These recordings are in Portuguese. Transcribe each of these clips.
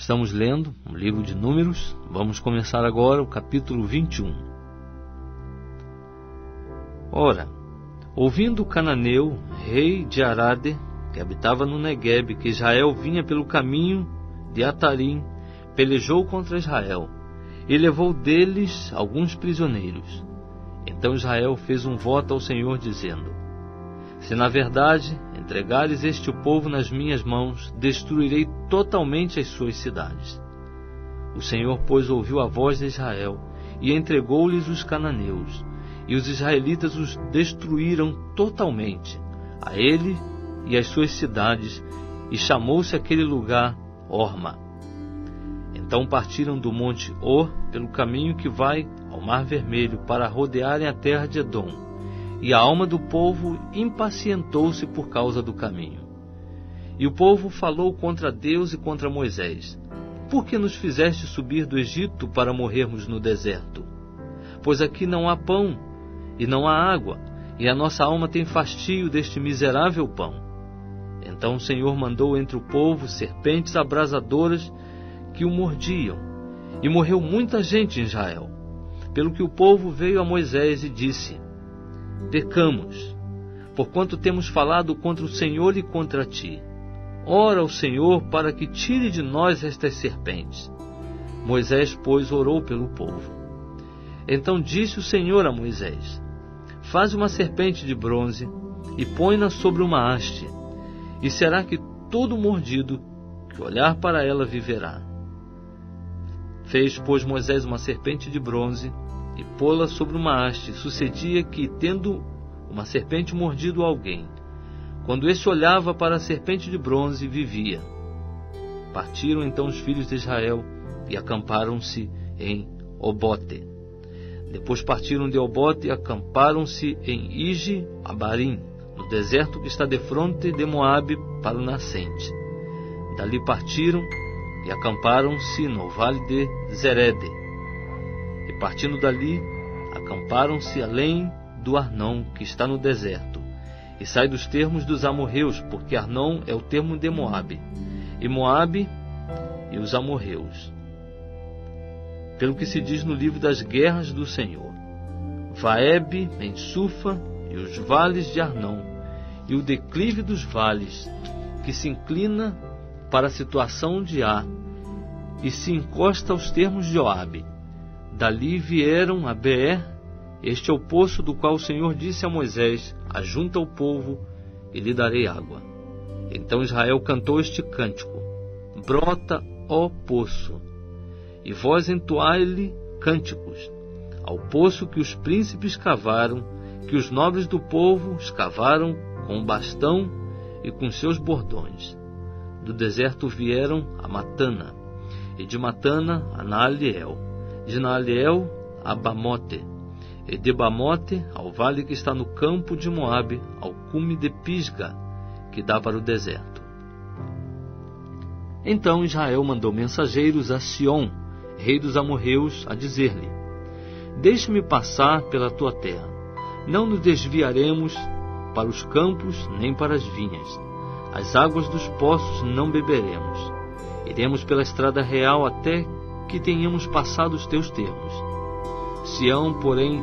Estamos lendo o livro de Números. Vamos começar agora o capítulo 21. Ora, ouvindo o cananeu, rei de Arade, que habitava no Neguebe, que Israel vinha pelo caminho de Atarim, pelejou contra Israel e levou deles alguns prisioneiros. Então Israel fez um voto ao Senhor, dizendo: se na verdade entregares este povo nas minhas mãos, destruirei totalmente as suas cidades. O Senhor, pois, ouviu a voz de Israel e entregou-lhes os cananeus, e os israelitas os destruíram totalmente, a ele e as suas cidades, e chamou-se aquele lugar Horma. Então partiram do monte Or pelo caminho que vai ao Mar Vermelho, para rodearem a terra de Edom. E a alma do povo impacientou-se por causa do caminho. E o povo falou contra Deus e contra Moisés: por que nos fizeste subir do Egito para morrermos no deserto? Pois aqui não há pão e não há água, e a nossa alma tem fastio deste miserável pão. Então o Senhor mandou entre o povo serpentes abrasadoras que o mordiam, e morreu muita gente em Israel. Pelo que o povo veio a Moisés e disse: pecamos, porquanto temos falado contra o Senhor e contra ti. Ora ao Senhor para que tire de nós estas serpentes. Moisés, pois, orou pelo povo. Então disse o Senhor a Moisés: faz uma serpente de bronze e põe-na sobre uma haste, e será que todo mordido que olhar para ela viverá. Fez, pois, Moisés uma serpente de bronze e pô-la sobre uma haste. Sucedia que, tendo uma serpente mordido alguém, quando este olhava para a serpente de bronze, vivia. Partiram então os filhos de Israel e acamparam-se em Obote. Depois partiram de Obote e acamparam-se em Ije-Abarim, no deserto que está defronte de Moabe, para o nascente. Dali partiram e acamparam-se no vale de Zerede. E partindo dali, acamparam-se além do Arnon, que está no deserto, e sai dos termos dos amorreus, porque Arnon é o termo de Moabe, e Moabe e os amorreus. Pelo que se diz no livro das guerras do Senhor: Vaebe em Sufa, e os vales de Arnon, e o declive dos vales, que se inclina para a situação de Á, e se encosta aos termos de Joabe. Dali vieram a Beer, este é o poço do qual o Senhor disse a Moisés: ajunta o povo e lhe darei água. Então Israel cantou este cântico: brota, ó poço, e vós entoai-lhe cânticos, ao poço que os príncipes cavaram, que os nobres do povo escavaram com o bastão e com seus bordões. Do deserto vieram a Matana, e de Matana a Naaliel, de Naaliel a Bamote, e de Bamote ao vale que está no campo de Moabe, ao cume de Pisga, que dá para o deserto. Então Israel mandou mensageiros a Sion, rei dos amorreus, a dizer-lhe: deixa-me passar pela tua terra, não nos desviaremos para os campos nem para as vinhas, as águas dos poços não beberemos, iremos pela estrada real até que tenhamos passado os teus termos. Sião, porém,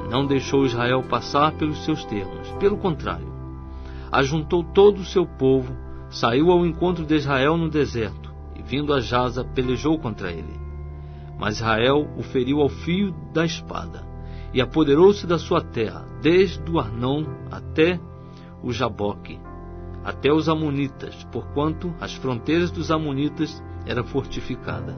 não deixou Israel passar pelos seus termos. Pelo contrário, ajuntou todo o seu povo, saiu ao encontro de Israel no deserto, e vindo a Jaza, pelejou contra ele. Mas Israel o feriu ao fio da espada, e apoderou-se da sua terra, desde o Arnon até o Jaboque, até os Amonitas, porquanto as fronteiras dos Amonitas eram fortificadas.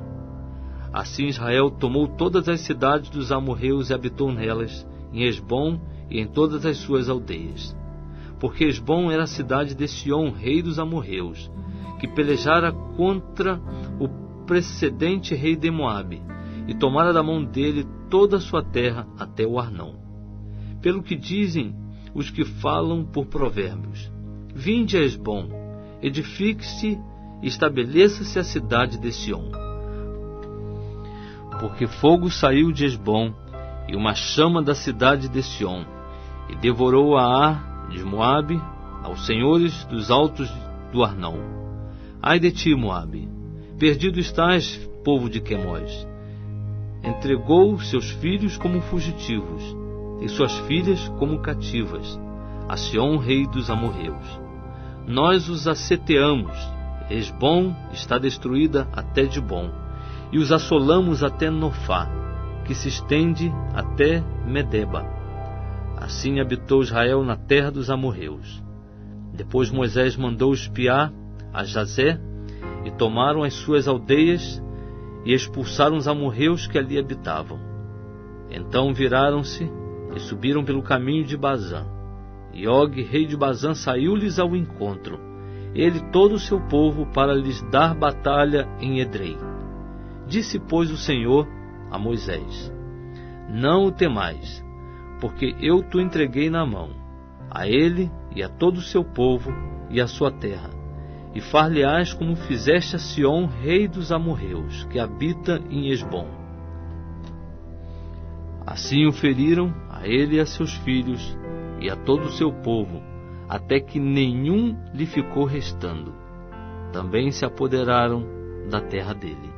Assim Israel tomou todas as cidades dos amorreus e habitou nelas, em Hesbom e em todas as suas aldeias. Porque Hesbom era a cidade de Sion, rei dos amorreus, que pelejara contra o precedente rei de Moabe, e tomara da mão dele toda a sua terra até o Arnon. Pelo que dizem os que falam por provérbios: vinde a Hesbom, edifique-se e estabeleça-se a cidade de Sion. Porque fogo saiu de Hesbom, e uma chama da cidade de Sion, e devorou a Ar de Moabe, aos senhores dos altos do Arnon. Ai de ti, Moabe, Perdido estás, povo de Quemós. Entregou seus filhos como fugitivos, e suas filhas como cativas, a Sion, rei dos amorreus. Nós os asseteamos, Hesbom está destruída até Dibom, e os assolamos até Nofá, que se estende até Medeba. Assim habitou Israel na terra dos amorreus. Depois Moisés mandou espiar a Jazé, e tomaram as suas aldeias, e expulsaram os amorreus que ali habitavam. Então viraram-se e subiram pelo caminho de Bazã. E Og, rei de Bazã, saiu-lhes ao encontro, ele e todo o seu povo, para lhes dar batalha em Edrei. Disse, pois, o Senhor a Moisés: Não o temais, porque eu te entreguei na mão, a ele e a todo o seu povo e a sua terra, e far-lhe-ás como fizeste a Sion, rei dos amorreus, que habita em Hesbom. Assim o feriram, a ele e a seus filhos, e a todo o seu povo, até que nenhum lhe ficou restando. Também se apoderaram da terra dele.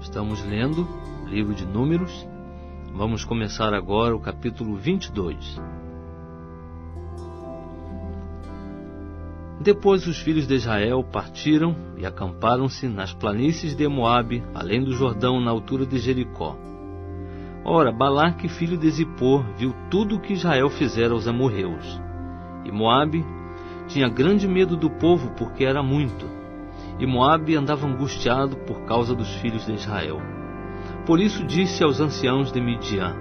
Estamos lendo o livro de Números. Vamos começar agora o capítulo 22. Depois os filhos de Israel partiram e acamparam-se nas planícies de Moabe, além do Jordão, na altura de Jericó. Ora, Balaque, filho de Zippor, viu tudo o que Israel fizera aos amorreus. E Moabe tinha grande medo do povo, porque era muito. E Moabe andava angustiado por causa dos filhos de Israel. Por isso disse aos anciãos de Midian: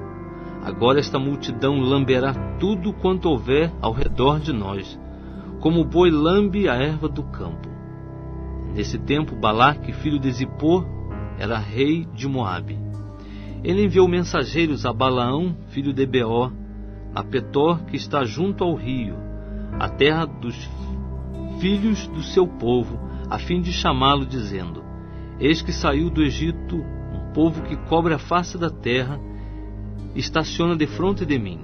Agora esta multidão lamberá tudo quanto houver ao redor de nós, como o boi lambe a erva do campo. Nesse tempo, Balaque, filho de Zippor, era rei de Moabe. Ele enviou mensageiros a Balaão, filho de Beor, a Petor, que está junto ao rio, a terra dos filhos do seu povo, a fim de chamá-lo, dizendo: Eis que saiu do Egito um povo que cobre a face da terra, estaciona defronte de mim.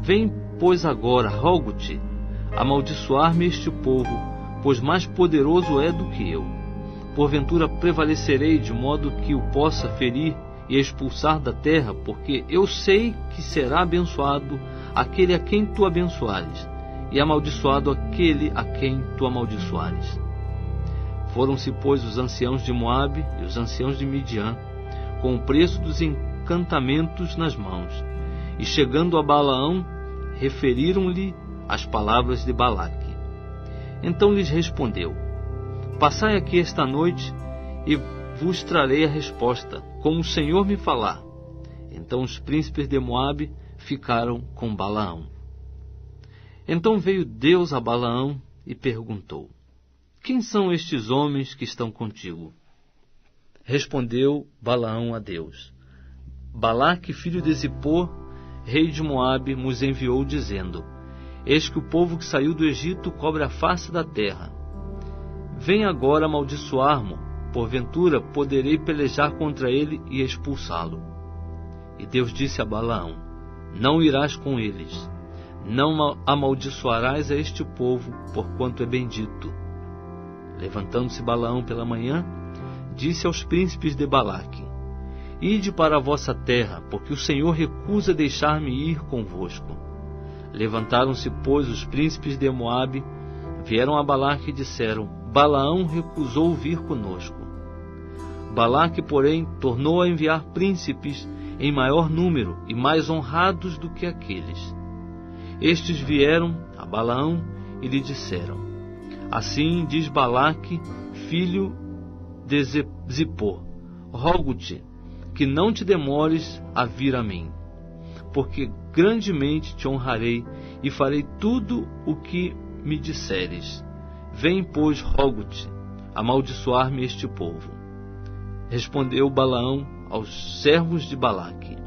Vem, pois, agora, rogo-te, amaldiçoar-me este povo, pois mais poderoso é do que eu. Porventura prevalecerei de modo que o possa ferir e expulsar da terra, porque eu sei que será abençoado aquele a quem tu abençoares, e amaldiçoado aquele a quem tu amaldiçoares. Foram-se, pois, os anciãos de Moabe e os anciãos de Midian, com o preço dos encantamentos nas mãos, e chegando a Balaão, referiram-lhe as palavras de Balaque. Então lhes respondeu: Passai aqui esta noite, e vos trarei a resposta, como o Senhor me falar. Então os príncipes de Moabe ficaram com Balaão. Então veio Deus a Balaão e perguntou: Quem são estes homens que estão contigo? Respondeu Balaão a Deus: Balaque, filho de Zippor, rei de Moabe, nos enviou, dizendo: Eis que o povo que saiu do Egito cobre a face da terra. Vem agora amaldiçoar-mo, porventura poderei pelejar contra ele e expulsá-lo. E Deus disse a Balaão: Não irás com eles, não amaldiçoarás a este povo, porquanto é bendito. Levantando-se Balaão pela manhã, disse aos príncipes de Balaque: Ide para a vossa terra, porque o Senhor recusa deixar-me ir convosco. Levantaram-se, pois, os príncipes de Moabe, vieram a Balaque e disseram: Balaão recusou vir conosco. Balaque, porém, tornou a enviar príncipes em maior número e mais honrados do que aqueles. Estes vieram a Balaão e lhe disseram: Assim diz Balaque, filho de Zippor: Rogo-te que não te demores a vir a mim, porque grandemente te honrarei e farei tudo o que me disseres. Vem, pois, rogo-te, amaldiçoar-me este povo. Respondeu Balaão aos servos de Balaque: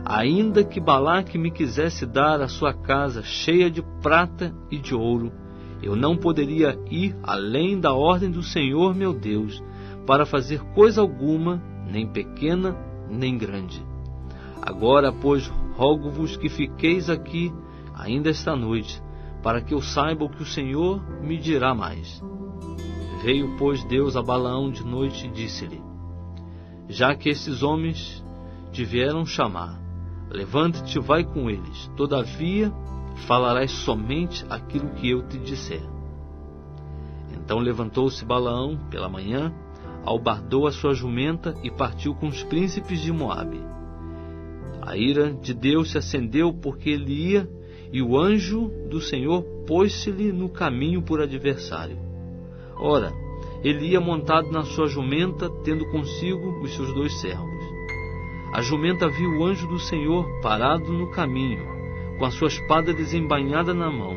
Ainda que Balaque me quisesse dar a sua casa cheia de prata e de ouro, eu não poderia ir além da ordem do Senhor meu Deus, para fazer coisa alguma, nem pequena, nem grande. Agora, pois, rogo-vos que fiqueis aqui ainda esta noite, para que eu saiba o que o Senhor me dirá mais. Veio, pois, Deus a Balaão de noite e disse-lhe: já que estes homens te vieram chamar, levanta-te e vai com eles, todavia falarás somente aquilo que eu te disser. Então levantou-se Balaão pela manhã, albardou a sua jumenta e partiu com os príncipes de Moabe. A ira de Deus se acendeu porque ele ia, e o anjo do Senhor pôs-se-lhe no caminho por adversário. Ora, ele ia montado na sua jumenta, tendo consigo os seus 2 servos. A jumenta viu o anjo do Senhor parado no caminho, com a sua espada desembainhada na mão,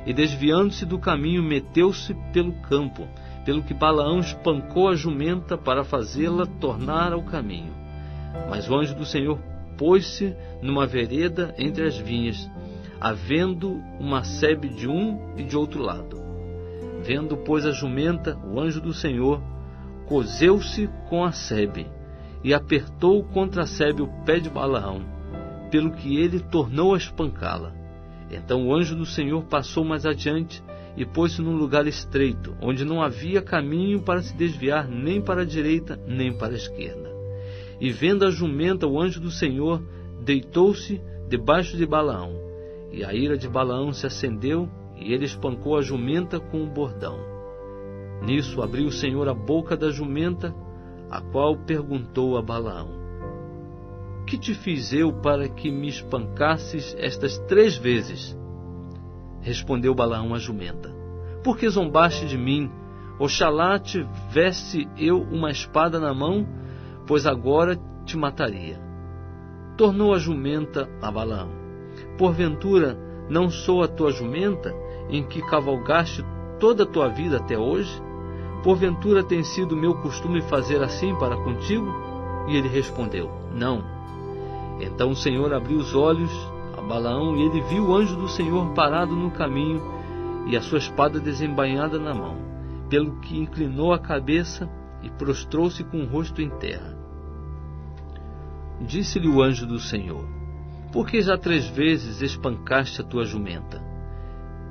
e desviando-se do caminho, meteu-se pelo campo, pelo que Balaão espancou a jumenta para fazê-la tornar ao caminho. Mas o anjo do Senhor pôs-se numa vereda entre as vinhas, havendo uma sebe de um e de outro lado. Vendo, pois, a jumenta, o anjo do Senhor coseu-se com a sebe, e apertou contra a sebe o pé de Balaão, pelo que ele tornou a espancá-la. Então o anjo do Senhor passou mais adiante e pôs-se num lugar estreito, onde não havia caminho para se desviar nem para a direita nem para a esquerda. E vendo a jumenta, o anjo do Senhor deitou-se debaixo de Balaão, e a ira de Balaão se acendeu, e ele espancou a jumenta com um bordão. Nisso abriu o Senhor a boca da jumenta, a qual perguntou a Balaão: que te fiz eu para que me espancasses estas 3 vezes? Respondeu Balaão à jumenta: por que zombaste de mim? Oxalá tivesse eu uma espada na mão, pois agora te mataria. Tornou a jumenta a Balaão: porventura não sou a tua jumenta, em que cavalgaste toda a tua vida até hoje? Porventura tem sido meu costume fazer assim para contigo? E ele respondeu: não. Então o Senhor abriu os olhos a Balaão, e ele viu o anjo do Senhor parado no caminho, e a sua espada desembainhada na mão, pelo que inclinou a cabeça e prostrou-se com o rosto em terra. Disse-lhe o anjo do Senhor: por que já 3 vezes espancaste a tua jumenta?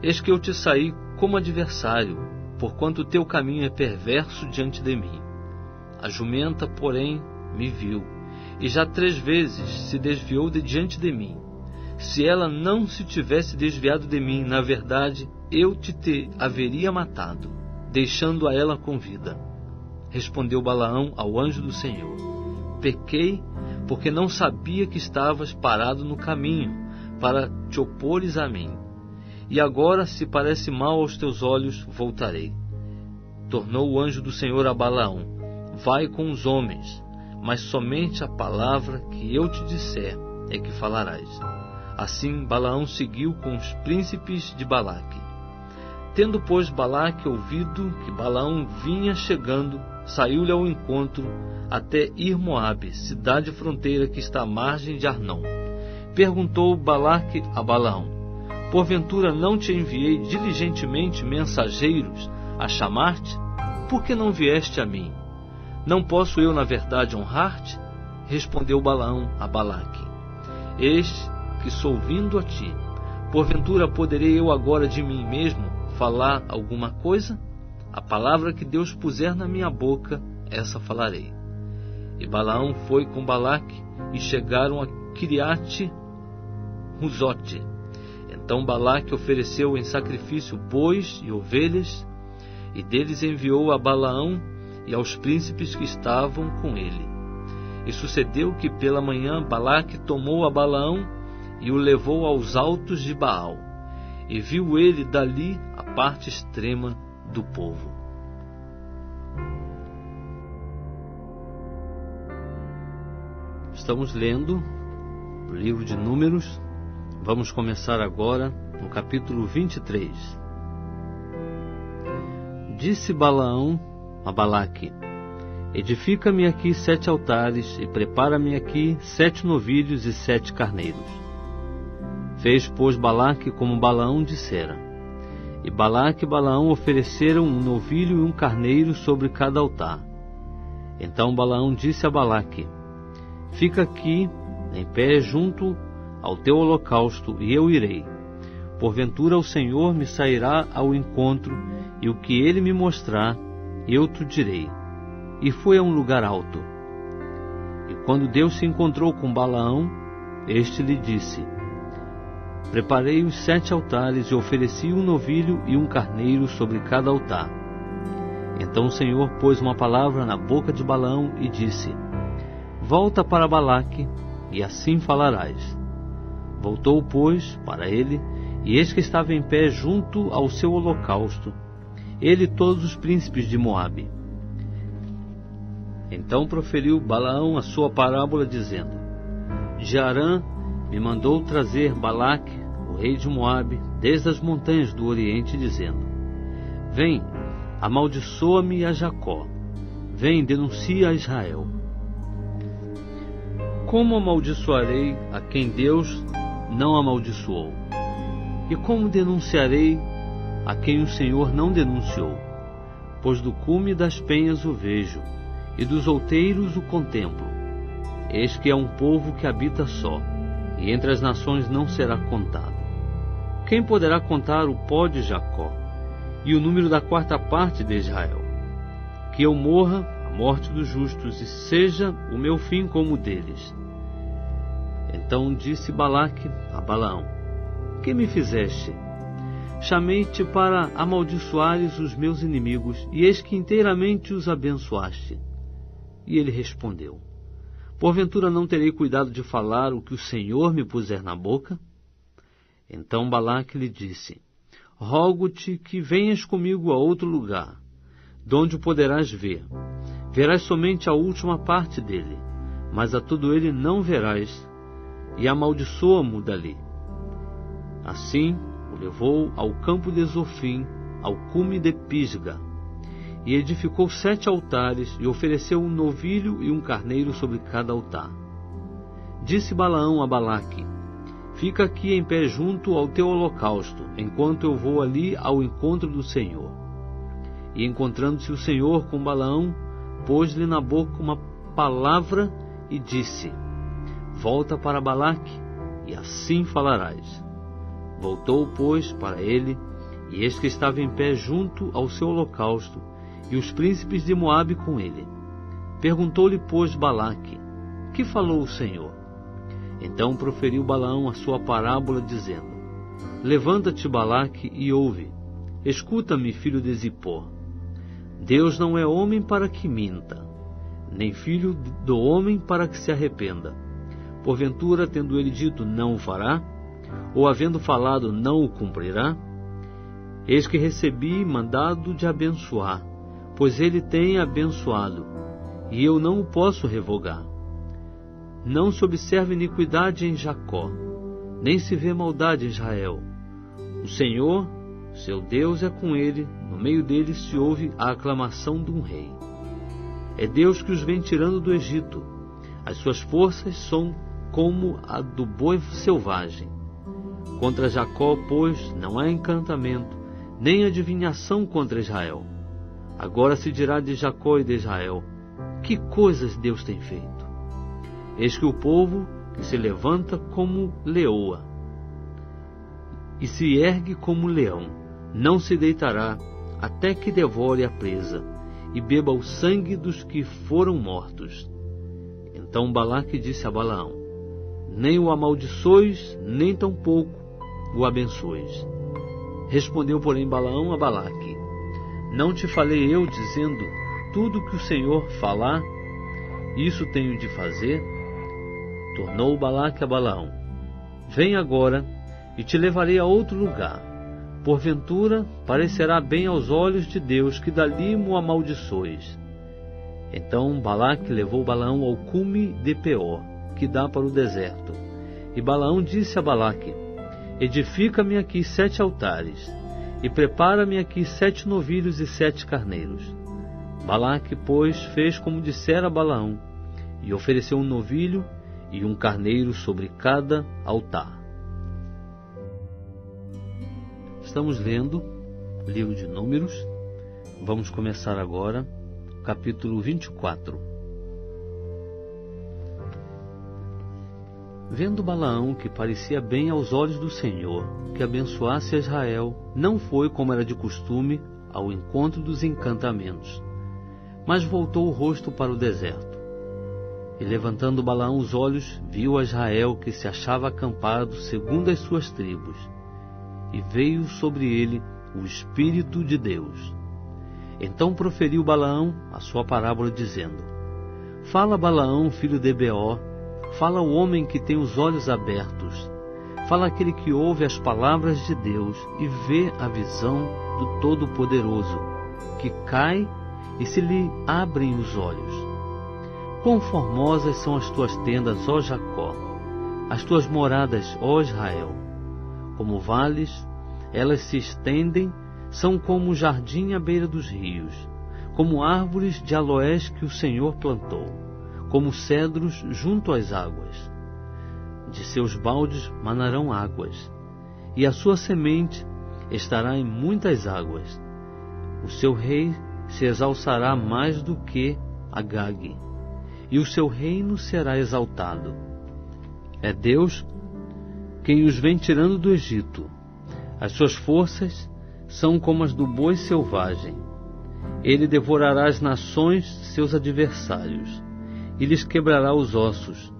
Eis que eu te saí como adversário, porquanto o teu caminho é perverso diante de mim. A jumenta, porém, me viu, e já 3 vezes se desviou de diante de mim. Se ela não se tivesse desviado de mim, na verdade, eu te haveria matado, deixando a ela com vida. Respondeu Balaão ao anjo do Senhor: pequei, porque não sabia que estavas parado no caminho, para te opores a mim. E agora, se parece mal aos teus olhos, voltarei. Tornou o anjo do Senhor a Balaão: vai com os homens, mas somente a palavra que eu te disser é que falarás. Assim Balaão seguiu com os príncipes de Balaque. Tendo, pois, Balaque ouvido que Balaão vinha chegando, saiu-lhe ao encontro até ir Moabe, cidade fronteira que está à margem de Arnon. Perguntou Balaque a Balaão: porventura não te enviei diligentemente mensageiros a chamar-te? Por que não vieste a mim? Não posso eu, na verdade, honrar-te? Respondeu Balaão a Balaque: eis que sou vindo a ti. Porventura poderei eu agora de mim mesmo falar alguma coisa? A palavra que Deus puser na minha boca, essa falarei. E Balaão foi com Balaque, e chegaram a Quiriate-Huzote. Então Balaque ofereceu em sacrifício bois e ovelhas, e deles enviou a Balaão e aos príncipes que estavam com ele. E sucedeu que pela manhã Balaque tomou a Balaão e o levou aos altos de Baal, e viu ele dali a parte extrema do povo. Estamos lendo o livro de Números. Vamos começar agora no capítulo 23. Disse Balaão a Balaque: edifica-me aqui 7 altares e prepara-me aqui 7 novilhos e 7 carneiros. Fez, pois, Balaque como Balaão dissera. E Balaque e Balaão ofereceram um novilho e um carneiro sobre cada altar. Então Balaão disse a Balaque: fica aqui em pé junto ao teu holocausto, e eu irei. Porventura o Senhor me sairá ao encontro, e o que ele me mostrar, eu te direi. E foi a um lugar alto. E quando Deus se encontrou com Balaão, este lhe disse: Preparei os 7 altares e ofereci um novilho e um carneiro sobre cada altar. Então o Senhor pôs uma palavra na boca de Balaão e disse: Volta para Balaque, e assim falarás. Voltou, pois, para ele, e eis que estava em pé junto ao seu holocausto, ele e todos os príncipes de Moabe. Então proferiu Balaão a sua parábola, dizendo: De Arã me mandou trazer Balaque, o rei de Moabe, desde as montanhas do Oriente, dizendo: Vem, amaldiçoa-me a Jacó. Vem, denuncia a Israel. Como amaldiçoarei a quem Deus não amaldiçoou? E como denunciarei a quem o Senhor não denunciou? Pois do cume das penhas o vejo, e dos outeiros o contemplo. Eis que é um povo que habita só, e entre as nações não será contado. Quem poderá contar o pó de Jacó, e o número da 4ª de Israel? Que eu morra a morte dos justos, e seja o meu fim como o deles. Então disse Balaque a Balaão: Que me fizeste? Chamei-te para amaldiçoares os meus inimigos, e eis que inteiramente os abençoaste. E ele respondeu: Porventura não terei cuidado de falar o que o Senhor me puser na boca? Então Balaque lhe disse: Rogo-te que venhas comigo a outro lugar, donde o poderás ver. Verás somente a última parte dele, mas a todo ele não verás, e amaldiçoa-mo dali. Assim o levou ao campo de Zofim, ao cume de Pisga, e edificou 7 altares, e ofereceu um novilho e um carneiro sobre cada altar. Disse Balaão a Balaque: Fica aqui em pé junto ao teu holocausto, enquanto eu vou ali ao encontro do Senhor. E encontrando-se o Senhor com Balaão, pôs-lhe na boca uma palavra e disse: Volta para Balaque, e assim falarás. Voltou, pois, para ele, e eis que estava em pé junto ao seu holocausto, e os príncipes de Moabe com ele. Perguntou-lhe, pois, Balaque: Que falou o Senhor? Então proferiu Balaão a sua parábola, dizendo: Levanta-te, Balaque, e ouve. Escuta-me, filho de Zippor. Deus não é homem para que minta, nem filho do homem para que se arrependa. Porventura, tendo ele dito, não o fará? Ou havendo falado, não o cumprirá? Eis que recebi mandado de abençoar, pois ele tem abençoado, e eu não o posso revogar. Não se observa iniquidade em Jacó, nem se vê maldade em Israel. O Senhor, seu Deus, é com ele, no meio dele se ouve a aclamação de um rei. É Deus que os vem tirando do Egito. As suas forças são como a do boi selvagem. Contra Jacó, pois, não há encantamento, nem adivinhação contra Israel. Agora se dirá de Jacó e de Israel: Que coisas Deus tem feito? Eis que o povo que se levanta como leoa, e se ergue como leão, não se deitará até que devore a presa, e beba o sangue dos que foram mortos. Então Balaque disse a Balaão: Nem o amaldiçoes, nem tampouco o abençoes. Respondeu, porém, Balaão a Balaque: Não te falei eu, dizendo: Tudo que o Senhor falar, isso tenho de fazer? Tornou Balaque a Balaão: Vem agora, e te levarei a outro lugar. Porventura, parecerá bem aos olhos de Deus que dali mo amaldiçoes. Então Balaque levou Balaão ao cume de Peor, que dá para o deserto. E Balaão disse a Balaque: Edifica-me aqui 7 altares, e prepara-me aqui 7 novilhos e 7 carneiros. Balaque, pois, fez como dissera Balaão, e ofereceu um novilho e um carneiro sobre cada altar. Estamos lendo o livro de Números. Vamos começar agora o capítulo 24. Vendo Balaão que parecia bem aos olhos do Senhor, que abençoasse a Israel, não foi, como era de costume, ao encontro dos encantamentos, mas voltou o rosto para o deserto. E levantando Balaão os olhos, viu a Israel que se achava acampado segundo as suas tribos, e veio sobre ele o Espírito de Deus. Então proferiu Balaão a sua parábola, dizendo: Fala, Balaão, filho de Beor, fala o homem que tem os olhos abertos, fala aquele que ouve as palavras de Deus e vê a visão do Todo-Poderoso, que cai e se lhe abrem os olhos. Quão formosas são as tuas tendas, ó Jacó, as tuas moradas, ó Israel. Como vales, elas se estendem, são como o jardim à beira dos rios, como árvores de aloés que o Senhor plantou, como cedros junto às águas. De seus baldes manarão águas, e a sua semente estará em muitas águas. O seu rei se exalçará mais do que Agag, e o seu reino será exaltado. É Deus quem os vem tirando do Egito. As suas forças são como as do boi selvagem. Ele devorará as nações, seus adversários, e lhes quebrará os ossos,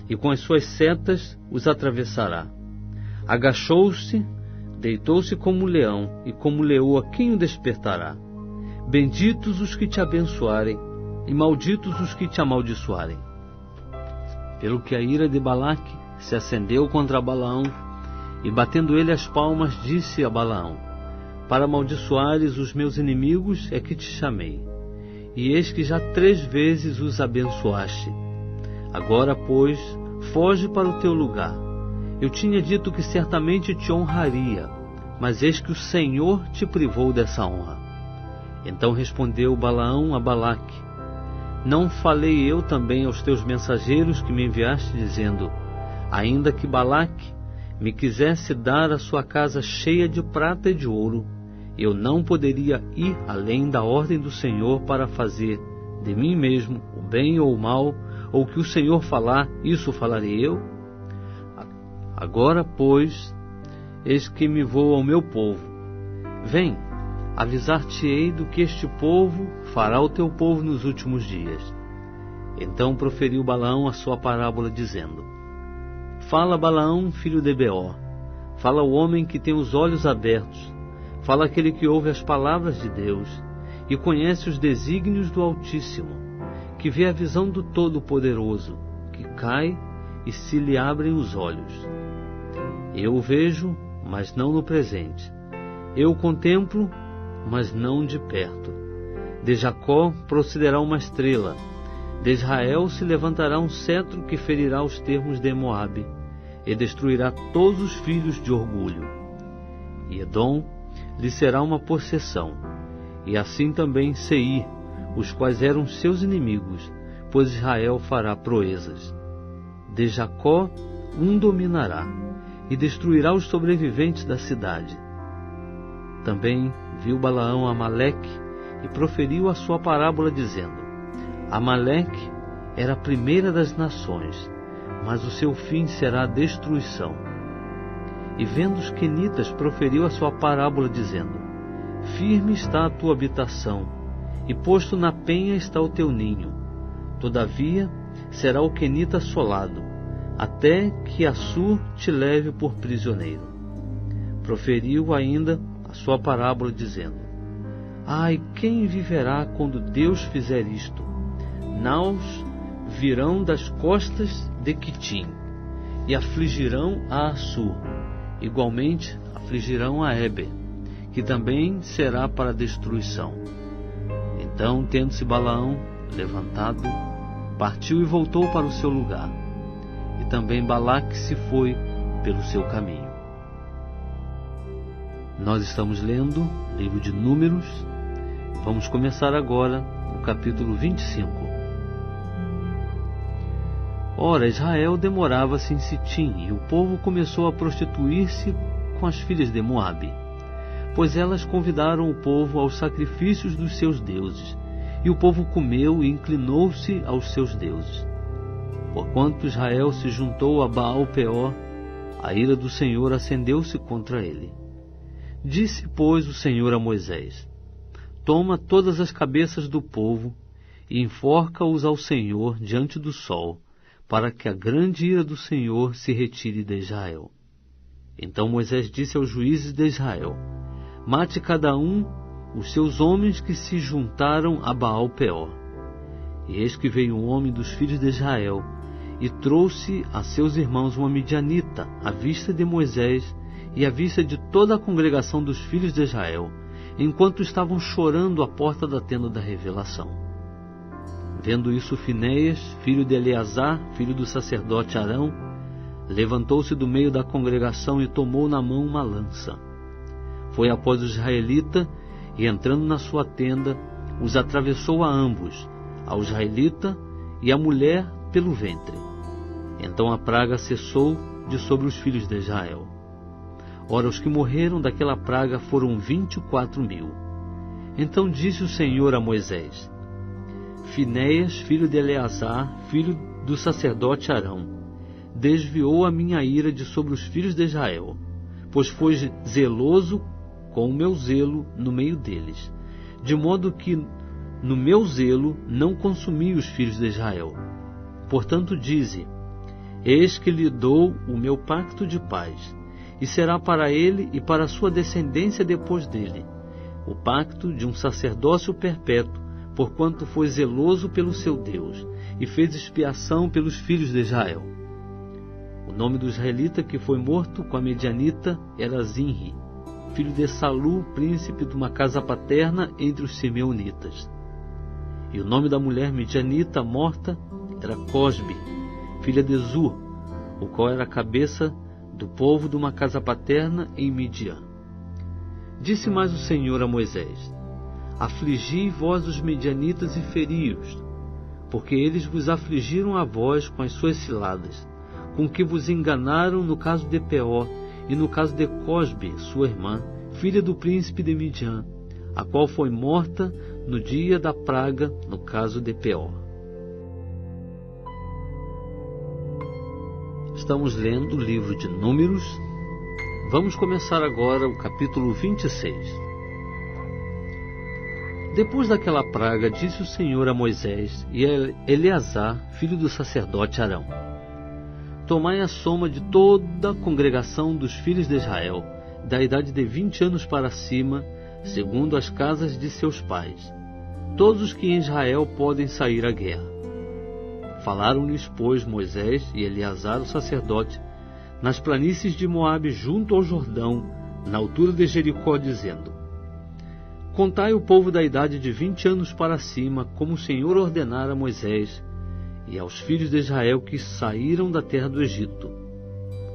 e com as suas setas os atravessará. Agachou-se, deitou-se como leão, e como leoa quem o despertará? Benditos os que te abençoarem, e malditos os que te amaldiçoarem. Pelo que a ira de Balaque se acendeu contra Balaão, e batendo ele as palmas, disse a Balaão: Para amaldiçoares os meus inimigos é que te chamei, e eis que já 3 vezes os abençoaste. Agora, pois, foge para o teu lugar. Eu tinha dito que certamente te honraria, mas eis que o Senhor te privou dessa honra. Então respondeu Balaão a Balaque: Não falei eu também aos teus mensageiros que me enviaste, dizendo: Ainda que Balaque me quisesse dar a sua casa cheia de prata e de ouro, eu não poderia ir além da ordem do Senhor para fazer de mim mesmo o bem ou o mal, ou o que o Senhor falar, isso falarei eu? Agora, pois, eis que me vou ao meu povo. Vem, avisar-te-ei do que este povo fará ao teu povo nos últimos dias. Então proferiu Balaão a sua parábola, dizendo: Fala, Balaão, filho de Beor, fala o homem que tem os olhos abertos, fala aquele que ouve as palavras de Deus e conhece os desígnios do Altíssimo, que vê a visão do Todo-Poderoso, que cai e se lhe abrem os olhos. Eu o vejo, mas não no presente. Eu o contemplo, mas não de perto. De Jacó procederá uma estrela, de Israel se levantará um cetro que ferirá os termos de Moabe, e destruirá todos os filhos de orgulho. E Edom lhe será uma possessão, e assim também Seir, os quais eram seus inimigos, pois Israel fará proezas. De Jacó um dominará, e destruirá os sobreviventes da cidade. Também viu Balaão Amaleque, e proferiu a sua parábola, dizendo: Amaleque era a primeira das nações, mas o seu fim será a destruição. E vendo os quenitas, proferiu a sua parábola, dizendo: Firme está a tua habitação, e posto na penha está o teu ninho. Todavia será o quenita assolado, até que Assur te leve por prisioneiro. Proferiu ainda a sua parábola, dizendo: Ai, quem viverá quando Deus fizer isto? Naus virão das costas de Quitim, e afligirão a Assur. Igualmente afligirão a Eber, que também será para destruição. Então, tendo-se Balaão levantado, partiu e voltou para o seu lugar. E também Balaque se foi pelo seu caminho. Nós estamos lendo o livro de Números. Vamos começar agora no capítulo 25. Ora, Israel demorava-se em Sitim, e o povo começou a prostituir-se com as filhas de Moabe, pois elas convidaram o povo aos sacrifícios dos seus deuses, e o povo comeu e inclinou-se aos seus deuses. Porquanto Israel se juntou a Baal-Peor, a ira do Senhor acendeu-se contra ele. Disse, pois, o Senhor a Moisés: Toma todas as cabeças do povo e enforca-os ao Senhor diante do sol, para que a grande ira do Senhor se retire de Israel. Então Moisés disse aos juízes de Israel: Mate cada um os seus homens que se juntaram a Baal-Peor. E eis que veio um homem dos filhos de Israel, e trouxe a seus irmãos uma midianita, à vista de Moisés e à vista de toda a congregação dos filhos de Israel, enquanto estavam chorando à porta da tenda da revelação. Vendo isso, Finéias, filho de Eleazar, filho do sacerdote Arão, levantou-se do meio da congregação e tomou na mão uma lança. Foi após o israelita e, entrando na sua tenda, os atravessou a ambos, ao israelita e à mulher pelo ventre. Então a praga cessou de sobre os filhos de Israel. Ora, os que morreram daquela praga foram 24.000. Então disse o Senhor a Moisés: Finéias, filho de Eleazar, filho do sacerdote Arão, desviou a minha ira de sobre os filhos de Israel, pois foi zeloso com o meu zelo no meio deles, de modo que no meu zelo não consumi os filhos de Israel. Portanto dize: Eis que lhe dou o meu pacto de paz, e será para ele e para a sua descendência depois dele, o pacto de um sacerdócio perpétuo, porquanto foi zeloso pelo seu Deus, e fez expiação pelos filhos de Israel. O nome do israelita que foi morto com a medianita era Zinri, filho de Salu, príncipe de uma casa paterna entre os simeonitas. E o nome da mulher medianita morta era Cosbe, filha de Zur, o qual era a cabeça do povo de uma casa paterna em Midian. Disse mais o Senhor a Moisés: Afligi vós os medianitas e feri-os, porque eles vos afligiram a vós com as suas ciladas, com que vos enganaram no caso de Peor e no caso de Cosbe, sua irmã, filha do príncipe de Midian, a qual foi morta no dia da praga no caso de Peor. Estamos lendo o livro de Números. Vamos começar agora o capítulo 26. Depois daquela praga, disse o Senhor a Moisés e a Eleazar, filho do sacerdote Arão: Tomai a soma de toda a congregação dos filhos de Israel, da idade de 20 anos para cima, segundo as casas de seus pais, todos os que em Israel podem sair à guerra. Falaram-lhes, pois, Moisés e Eleazar, o sacerdote, nas planícies de Moabe, junto ao Jordão, na altura de Jericó, dizendo: Contai o povo da idade de 20 anos para cima, como o Senhor ordenara a Moisés, e aos filhos de Israel que saíram da terra do Egito.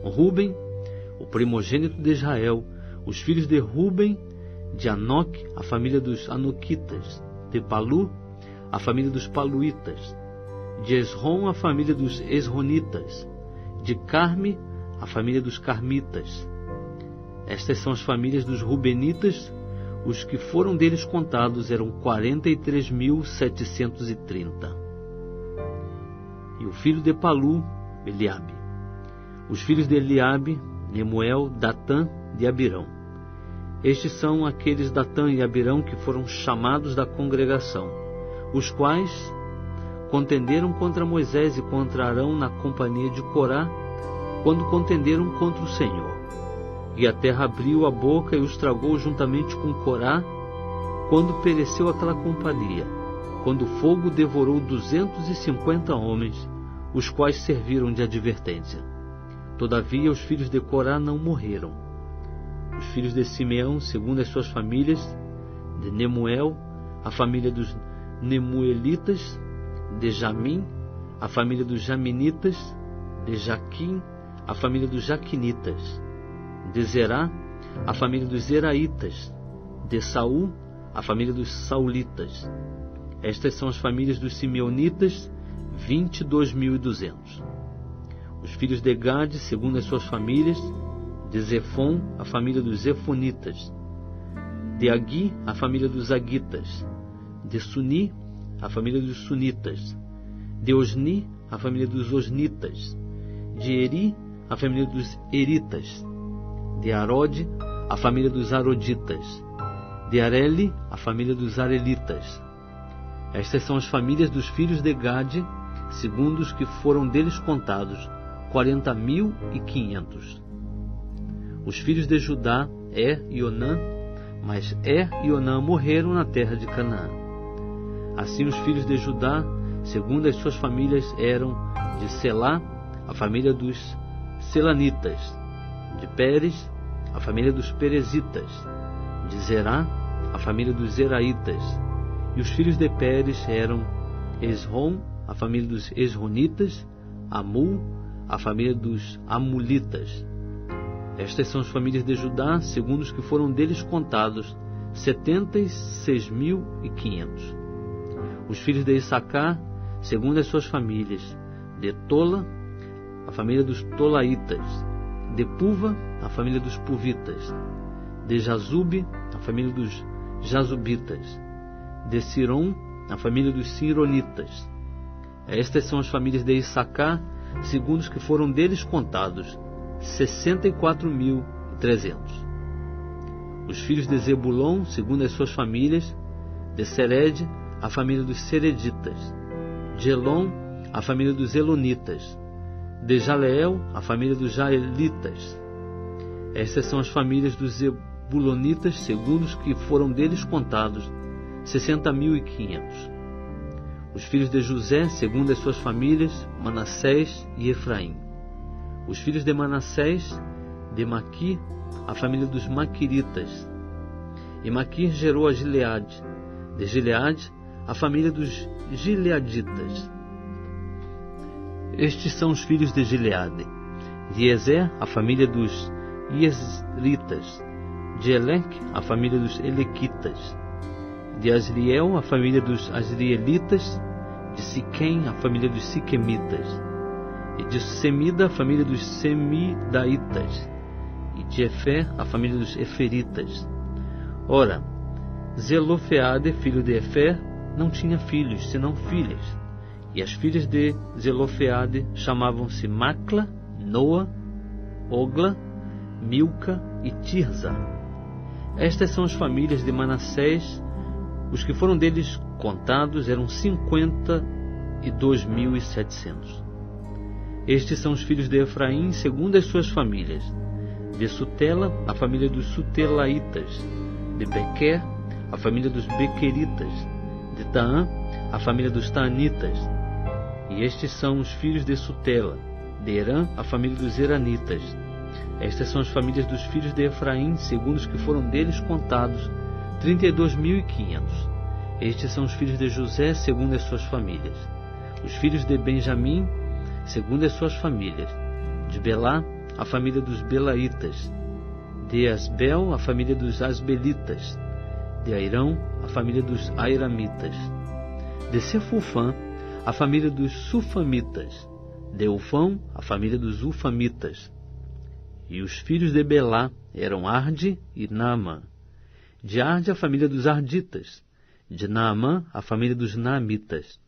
Ruben, o primogênito de Israel, os filhos de Ruben, de Anoque, a família dos Anoquitas, de Palu, a família dos Paluitas, de Esrom, a família dos Esronitas, de Carme, a família dos Carmitas. Estas são as famílias dos Rubenitas. Os que foram deles contados eram 43.730. E o filho de Palu, Eliabe. Os filhos de Eliabe, Nemuel, Datã, de Abirão. Estes são aqueles Datã e Abirão que foram chamados da congregação, os quais contenderam contra Moisés e contra Arão na companhia de Corá, quando contenderam contra o Senhor. E a terra abriu a boca e os tragou juntamente com Corá, quando pereceu aquela companhia, quando o fogo devorou 250 homens, os quais serviram de advertência. Todavia os filhos de Corá não morreram. Os filhos de Simeão, segundo as suas famílias, de Nemuel, a família dos Nemuelitas, de Jamim, a família dos Jaminitas, de Jaquim, a família dos Jaquinitas, de Zerá, a família dos Zeraitas, de Saul, a família dos Saulitas. Estas são as famílias dos Simeonitas, 22.200. Os filhos de Gade, segundo as suas famílias, de Zefon, a família dos Zefonitas, de Agui, a família dos Aguitas, de Suni, a família dos Sunitas, de Osni, a família dos Osnitas; de Eri, a família dos Eritas; de Arode, a família dos Aroditas; de Areli, a família dos Arelitas. Estas são as famílias dos filhos de Gade, segundo os que foram deles contados, 40.500. Os filhos de Judá, e Onã, mas e Onã morreram na terra de Canaã. Assim os filhos de Judá, segundo as suas famílias, eram de Selá, a família dos Selanitas; de Pérez, a família dos Perezitas; de Zerá, a família dos Zeraitas. E os filhos de Pérez eram Esrom, a família dos Esronitas; Amul, a família dos Amulitas. Estas são as famílias de Judá, segundo os que foram deles contados, 76.500. Os filhos de Issacar, segundo as suas famílias: de Tola, a família dos Tolaitas; de Puva, a família dos Puvitas; de Jazube, a família dos Jazubitas; de Siron, a família dos Sironitas. Estas são as famílias de Issacar, segundo os que foram deles contados, 64.300. Os filhos de Zebulon, segundo as suas famílias: de Sered, a família dos Sereditas; de Elon, a família dos Elonitas; de Jaleel, a família dos Jaelitas. Estas são as famílias dos Zebulonitas, segundo os que foram deles contados, 60.500. Os filhos de José, segundo as suas famílias: Manassés e Efraim. Os filhos de Manassés: de Maqui, a família dos Maquiritas. E Maqui gerou a Gileade; de Gileade, a família dos Gileaditas. Estes são os filhos de Gileade: de Ezer, a família dos Iesritas; de Eleque, a família dos Elequitas; de Asriel, a família dos Asrielitas; de Siquém, a família dos Siquemitas; e de Semida, a família dos Semidaitas; e de Efer, a família dos Eferitas. Ora, Zelofeade, filho de Efer, não tinha filhos, senão filhas. E as filhas de Zelofeade chamavam-se Macla, Noa, Ogla, Milca e Tirza. Estas são as famílias de Manassés. Os que foram deles contados eram 52.700. Estes são os filhos de Efraim, segundo as suas famílias: de Sutela, a família dos Sutelaitas; de Bequer, a família dos Bequeritas; de Taã, a família dos Taanitas. E estes são os filhos de Sutela: de Herã, a família dos Heranitas. Estas são as famílias dos filhos de Efraim, segundo os que foram deles contados, 32.500. Estes são os filhos de José, segundo as suas famílias: os filhos de Benjamim, segundo as suas famílias: de Belá, a família dos Belaitas; de Asbel, a família dos Asbelitas; de Airão, a família dos Airamitas; de Sefufã, a família dos Sufamitas; de Ufão, a família dos Ufamitas. E os filhos de Belá eram Arde e Naamã; de Arde, a família dos Arditas; de Naamã, a família dos Naamitas.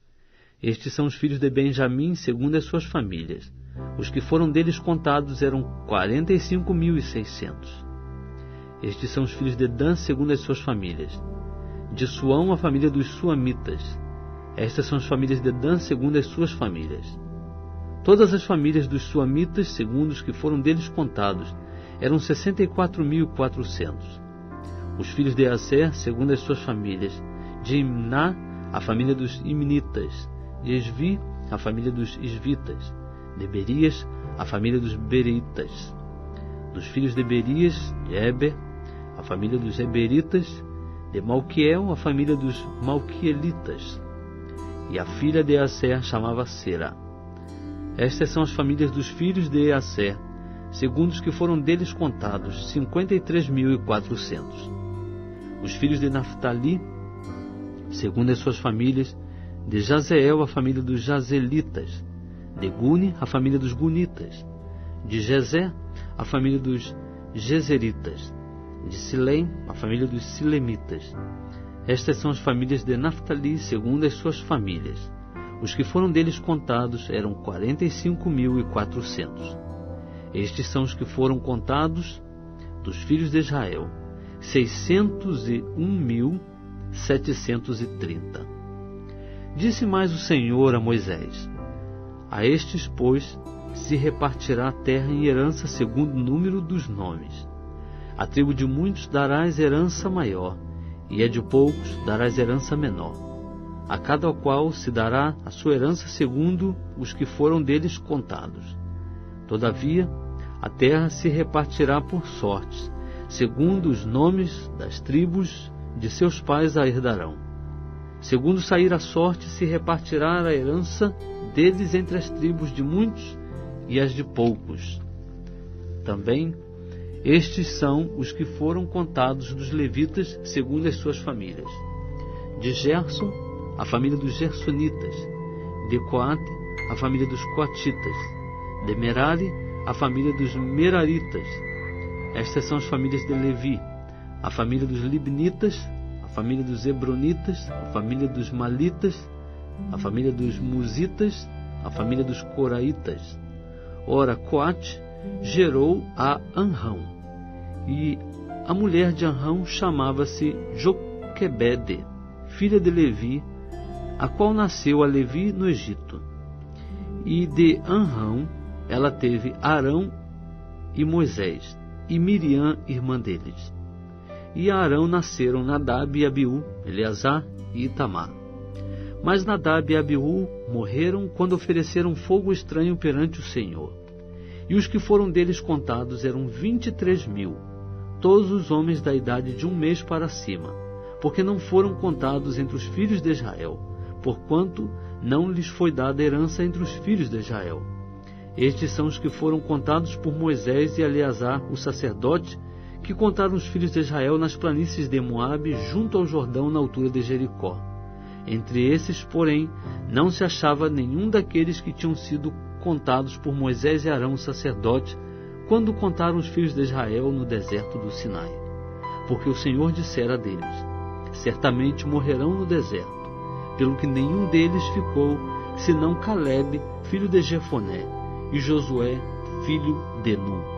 Estes são os filhos de Benjamim, segundo as suas famílias. Os que foram deles contados eram 45.600. Estes são os filhos de Dan, segundo as suas famílias. De Suão, a família dos Suamitas. Estas são as famílias de Dan, segundo as suas famílias. Todas as famílias dos Suamitas, segundo os que foram deles contados, eram 64.400. Os filhos de Aser, segundo as suas famílias: de Imná, a família dos Imnitas; de Esvi, a família dos Esvitas; de Berias, a família dos Bereitas. Dos filhos de Berias: de Eber, a família dos Eberitas; de Malquiel, a família dos Malquielitas. E a filha de Aser chamava Sera. Estas são as famílias dos filhos de Aser, segundo os que foram deles contados, 53.400. Os filhos de Naftali, segundo as suas famílias: de Jazeel, a família dos Jazelitas; de Guni, a família dos Gunitas; de Jezé, a família dos Jezeritas; de Silém, a família dos Silemitas. Estas são as famílias de Naftali, segundo as suas famílias. Os que foram deles contados eram 45.400. Estes são os que foram contados dos filhos de Israel, 601.730. Disse mais o Senhor a Moisés: a estes, pois, se repartirá a terra em herança segundo o número dos nomes. A tribo de muitos darás herança maior, e a de poucos darás herança menor. A cada qual se dará a sua herança segundo os que foram deles contados. Todavia, a terra se repartirá por sortes, segundo os nomes das tribos de seus pais a herdarão. Segundo sair a sorte, se repartirá a herança deles entre as tribos de muitos e as de poucos. Também, estes são os que foram contados dos levitas segundo as suas famílias. De Gerson, a família dos Gersonitas; de Coate, a família dos Coatitas; de Merari, a família dos Meraritas. Estas são as famílias de Levi: a família dos Libnitas, a família dos Hebronitas, a família dos Malitas, a família dos Musitas, a família dos Coraitas. Ora, Coate gerou a Anrão, e a mulher de Anrão chamava-se Joquebede, filha de Levi, a qual nasceu a Levi no Egito. E de Anrão ela teve Arão e Moisés, e Miriam, irmã deles. E a Arão nasceram Nadab e Abiú, Eleazar e Itamar. Mas Nadab e Abiú morreram quando ofereceram fogo estranho perante o Senhor. E os que foram deles contados eram 23.000, todos os homens da idade de 1 mês para cima, porque não foram contados entre os filhos de Israel, porquanto não lhes foi dada herança entre os filhos de Israel. Estes são os que foram contados por Moisés e Eleazar, o sacerdote, que contaram os filhos de Israel nas planícies de Moabe, junto ao Jordão, na altura de Jericó. Entre esses, porém, não se achava nenhum daqueles que tinham sido contados por Moisés e Arão, o sacerdote, quando contaram os filhos de Israel no deserto do Sinai. Porque o Senhor dissera deles: certamente morrerão no deserto, pelo que nenhum deles ficou, senão Calebe, filho de Jefoné, e Josué, filho de Nun.